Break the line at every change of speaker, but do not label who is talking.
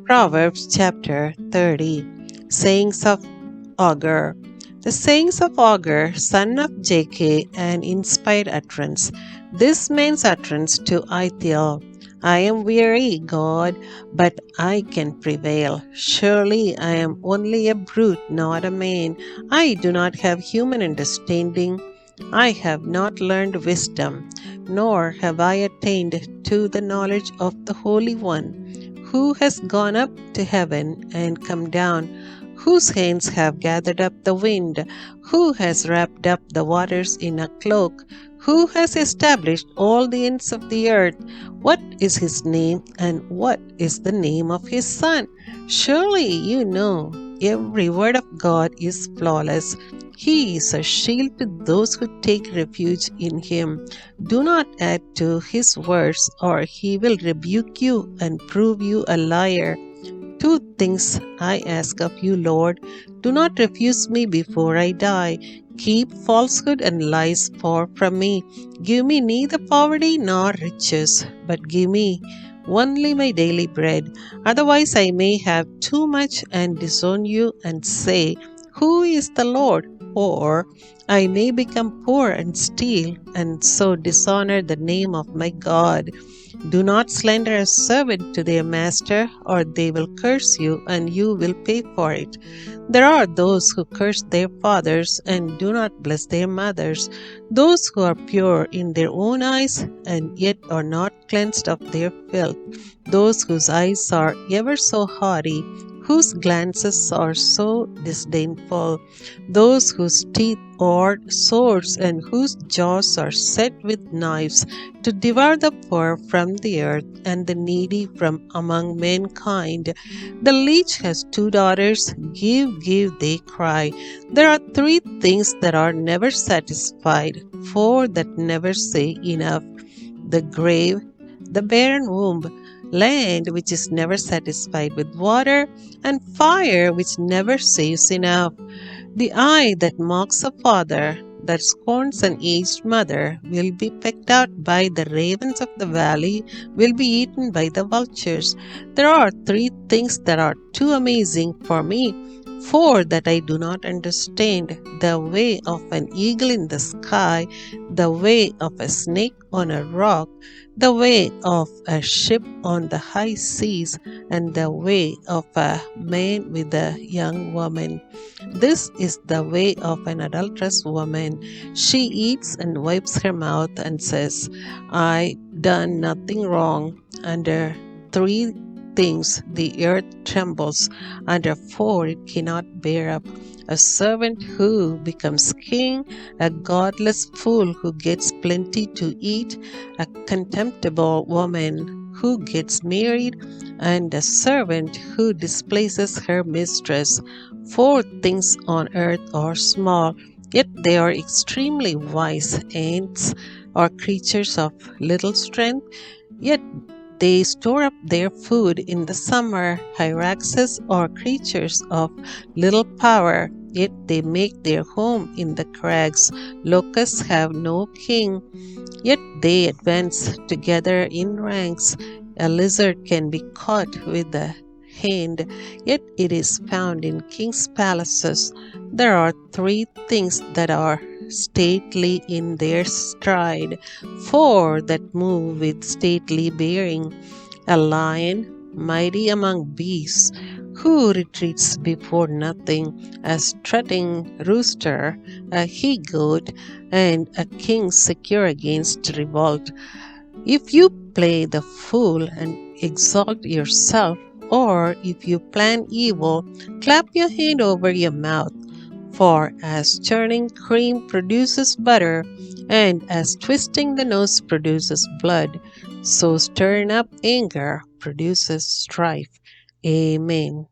Proverbs chapter 30. Sayings of Augur. The sayings of Augur, son of Jakeh, an inspired utterance. This man's utterance to Ithiel. I am weary, God, but I can prevail. Surely I am only a brute, not a man. I do not have human understanding. I have not learned wisdom, nor have I attained to the knowledge of the Holy One, who has gone up to heaven and come down, whose hands have gathered up the wind, who has wrapped up the waters in a cloak, who has established all the ends of the earth. What is his name, and what is the name of his son? Surely you know every word of God is flawless. He is a shield to those who take refuge in him. Do not add to his words, or he will rebuke you and prove you a liar. Two things I ask of you, Lord. Do not refuse me before I die. Keep falsehood and lies far from me. Give me neither poverty nor riches, but give me only my daily bread. Otherwise, I may have too much and disown you and say, who is the Lord? Or I may become poor and steal, and so dishonor the name of my God. Do not slander a servant to their master, or they will curse you, and you will pay for it. There are those who curse their fathers and do not bless their mothers, those who are pure in their own eyes and yet are not cleansed of their filth, those whose eyes are ever so haughty, whose glances are so disdainful, those whose teeth are swords and whose jaws are set with knives, to devour the poor from the earth and the needy from among mankind. The leech has two daughters, give, give, they cry. There are three things that are never satisfied, four that never say enough: the grave, the barren womb, land which is never satisfied with water, and fire which never saves enough. The eye that mocks a father, that scorns an aged mother, will be pecked out by the ravens of the valley, will be eaten by the vultures. There are three things that are too amazing for me, four that I do not understand: the way of an eagle in the sky, the way of a snake on a rock, the way of a ship on the high seas, and the way of a man with a young woman. This is the way of an adulterous woman. She eats and wipes her mouth and says, I done nothing wrong. Under three things the earth trembles, under four it cannot bear up: a servant who becomes king, a godless fool who gets plenty to eat, a contemptible woman who gets married, and a servant who displaces her mistress. Four things on earth are small, yet they are extremely wise: ants are creatures of little strength, yet they store up their food in the summer. Hyraxes are creatures of little power, yet they make their home in the crags. Locusts have no king, yet they advance together in ranks. A lizard can be caught with the hand, yet it is found in kings' palaces. There are three things that are stately in their stride, four that move with stately bearing: a lion, mighty among beasts, who retreats before nothing; a strutting rooster, a he goat, and a king secure against revolt. If you play the fool and exalt yourself, or if you plan evil, clap your hand over your mouth. For as churning cream produces butter, and as twisting the nose produces blood, so stirring up anger produces strife. Amen.